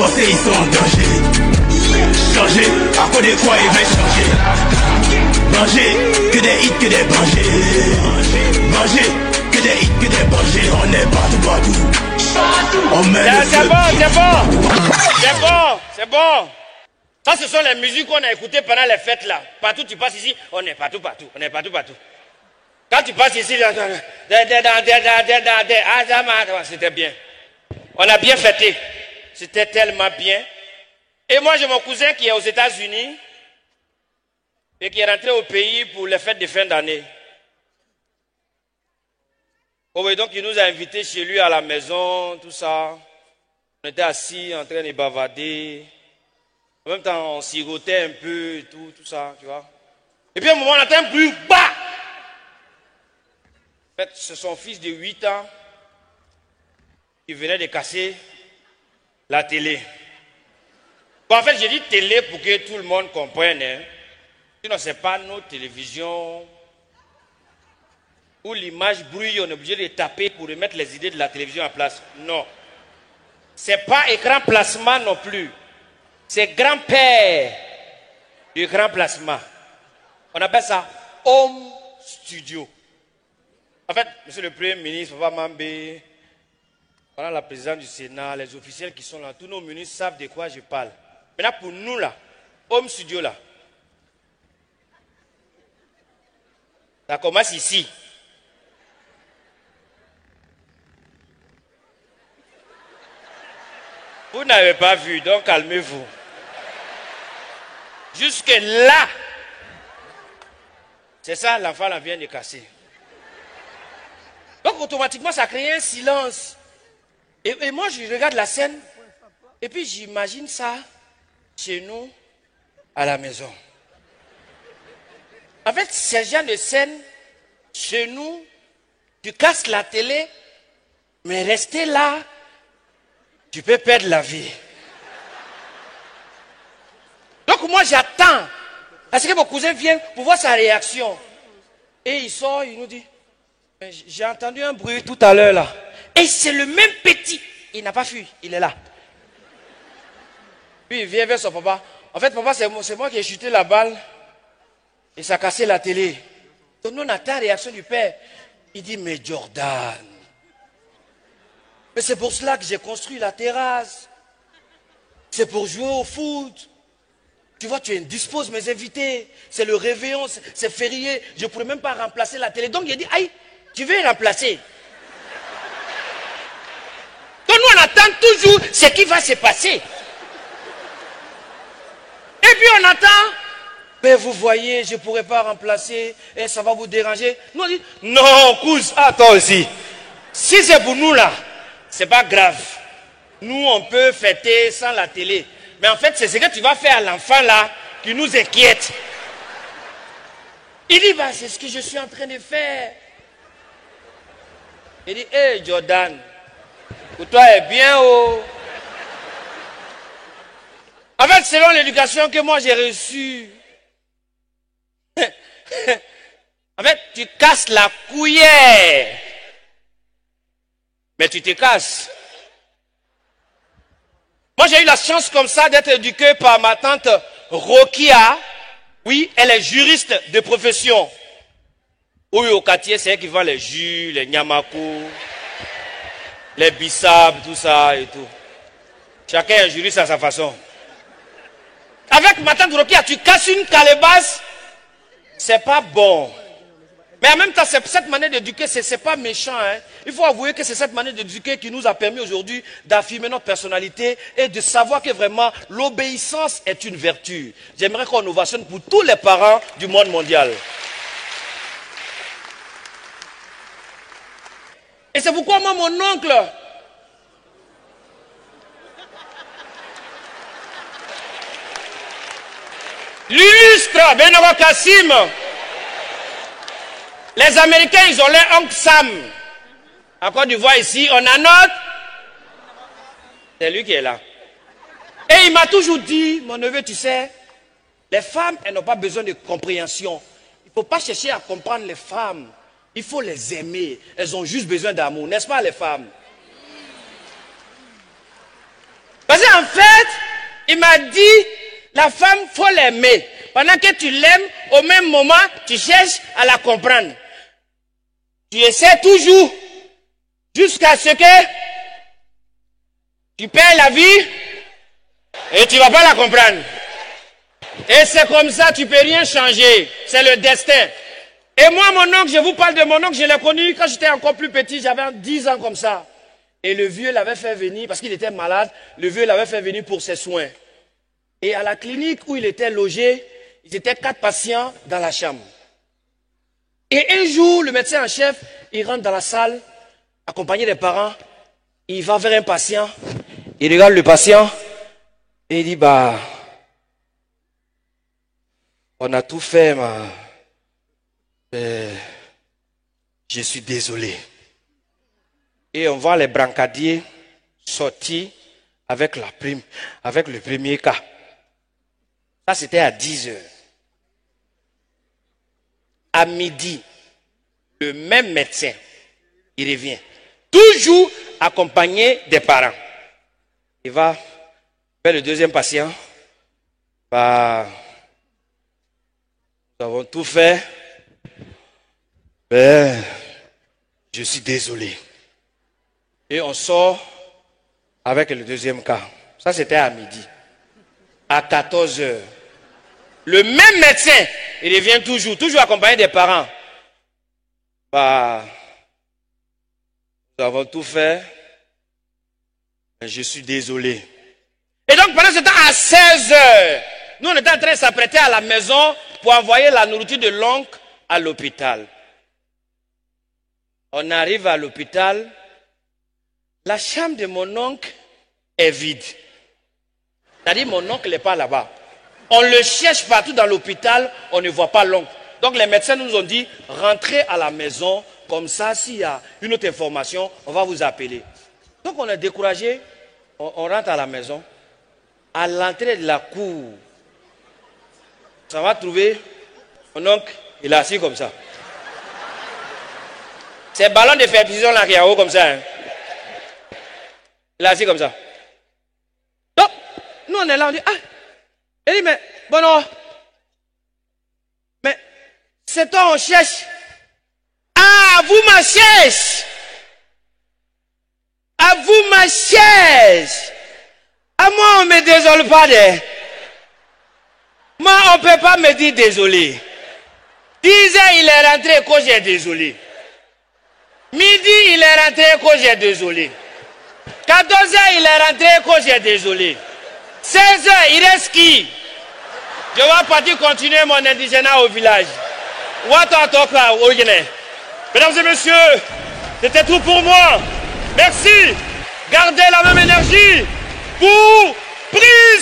Français ils sont en danger. Changer, à cause de quoi ils veulent changer. Manger, que des hits, que des bangers. Manger, que des hits, que des bangers. On est partout. On met le feu. C'est bon. Ça, ce sont les musiques qu'on a écoutées pendant les fêtes là. Partout tu passes ici, on est partout. Quand tu passes ici, c'était bien. On a bien fêté. C'était tellement bien. Et moi, j'ai mon cousin qui est aux États-Unis et qui est rentré au pays pour les fêtes de fin d'année. Oh oui, donc il nous a invités chez lui à la maison, tout ça. On était assis en train de bavarder. En même temps, on sirotait un peu et tout ça, tu vois. Et puis à un moment, on entend un bruit, bah! En fait, c'est son fils de 8 ans qui venait de casser la télé. Bon, en fait, j'ai dit télé pour que tout le monde comprenne. Hein. Sinon, ce n'est pas nos télévisions où l'image brûle, on est obligé de taper pour remettre les idées de la télévision en place. Non. Ce n'est pas écran plasma non plus. C'est grand-père du grand plasma. On appelle ça home studio. En fait, monsieur le Premier ministre, Papa Mambé, pendant la présidente du Sénat, les officiels qui sont là, tous nos ministres savent de quoi je parle. Maintenant, pour nous là, home studio là, ça commence ici. Vous n'avez pas vu, donc calmez-vous. Jusque là, c'est ça, l'enfant là vient de casser. Donc automatiquement, ça crée un silence. Et moi, je regarde la scène, et puis j'imagine ça chez nous, à la maison. En fait, ces genre de scène, chez nous, tu casses la télé, mais rester là, tu peux perdre la vie. Donc moi, j'attends, parce que mon cousin vient pour voir sa réaction. Et il sort, il nous dit, j'ai entendu un bruit tout à l'heure là. Et c'est le même petit. Il n'a pas fui, il est là. Puis il vient vers son papa. En fait, papa, c'est moi qui ai chuté la balle. Et ça a cassé la télé. Donc nous, on attend la réaction du père. Il dit, mais Jordan, mais c'est pour cela que j'ai construit la terrasse. C'est pour jouer au foot. Tu vois, tu indisposes mes invités. C'est le réveillon, c'est férié. Je ne pourrais même pas remplacer la télé. Donc il a dit, aïe, tu veux remplacer. Donc nous, on attend toujours ce qui va se passer. Et puis on attend, mais vous voyez, je ne pourrais pas remplacer, et ça va vous déranger. Nous, on dit, non, cousin, à toi aussi. Si c'est pour nous là, c'est pas grave. Nous, on peut fêter sans la télé. Mais en fait, c'est ce que tu vas faire à l'enfant là qui nous inquiète. Il dit, bah, c'est ce que je suis en train de faire. Il dit, hé Jordan, pour toi est bien oh. En fait, selon l'éducation que moi j'ai reçue, en fait, tu casses la cuillère. Mais tu te casses. Moi, j'ai eu la chance comme ça d'être éduqué par ma tante Rokia. Oui, elle est juriste de profession. Oui, au quartier, c'est elle qui vend les jus, les nyamakou, les bissap, tout ça et tout. Chacun est juriste à sa façon. Avec ma tante Rokia, tu casses une calebasse, c'est pas bon. Mais en même temps, cette manière d'éduquer, c'est pas méchant. Hein. Il faut avouer que c'est cette manière d'éduquer qui nous a permis aujourd'hui d'affirmer notre personnalité et de savoir que vraiment l'obéissance est une vertu. J'aimerais qu'on ovationne pour tous les parents du monde mondial. Et c'est pourquoi moi, mon oncle, l'illustre Benoît Kassim. Les Américains, ils ont leur oncle Sam. En Côte d'Ivoire, ici, on a notre. C'est lui qui est là. Et il m'a toujours dit, mon neveu, tu sais, les femmes, elles n'ont pas besoin de compréhension. Il ne faut pas chercher à comprendre les femmes. Il faut les aimer. Elles ont juste besoin d'amour, n'est-ce pas, les femmes? Parce qu'en fait, Il m'a dit, la femme, faut l'aimer. Pendant que tu l'aimes, au même moment, tu cherches à la comprendre. Tu essaies toujours, jusqu'à ce que tu perds la vie et tu ne vas pas la comprendre. Et c'est comme ça, tu ne peux rien changer. C'est le destin. Et moi, mon oncle, je vous parle de mon oncle, je l'ai connu quand j'étais encore plus petit, j'avais 10 ans comme ça. Et le vieux l'avait fait venir, parce qu'il était malade, le vieux l'avait fait venir pour ses soins. Et à la clinique où il était logé, ils étaient 4 patients dans la chambre. Et un jour, le médecin en chef, il rentre dans la salle, accompagné des parents, il va vers un patient, il regarde le patient, et il dit, bah, on a tout fait, mais je suis désolé. Et on voit les brancadiers sortir avec la prime, avec le premier cas. Ça, c'était à 10 heures. À midi, le même médecin, il revient. Toujours accompagné des parents. Il va vers le deuxième patient. Bah, nous avons tout fait. Mais je suis désolé. Et on sort avec le deuxième cas. Ça, c'était à midi. À 14 heures. Le même médecin, il revient toujours accompagné des parents. Bah, nous avons tout fait. Mais je suis désolé. Et donc, pendant ce temps, à 16 heures, nous, on était en train de s'apprêter à la maison pour envoyer la nourriture de l'oncle à l'hôpital. On arrive à l'hôpital. La chambre de mon oncle est vide. C'est-à-dire, mon oncle n'est pas là-bas. On le cherche partout dans l'hôpital, on ne voit pas l'oncle. Donc, les médecins nous ont dit, rentrez à la maison, comme ça, s'il y a une autre information, on va vous appeler. Donc, on est découragé, on rentre à la maison. À l'entrée de la cour, ça va trouver mon oncle, il est assis comme ça. C'est le ballon de perfusion là qui est en haut comme ça. Hein. Il est assis comme ça. Donc, nous on est là, on dit, ah, il dit, mais, bon non, mais, c'est toi on cherche. Ah, vous ma cherche. Ah, vous ma cherche. Ah, moi on me désole pas de. Moi on peut pas me dire désolé. 10 heures il est rentré quand j'ai désolé. Midi, il est rentré quand j'ai désolé. 14 heures, il est rentré quand j'ai désolé. 16 heures, il reste qui? Je vais partir continuer mon indigénat au village. Mesdames et messieurs, c'était tout pour moi. Merci. Gardez la même énergie pour prier.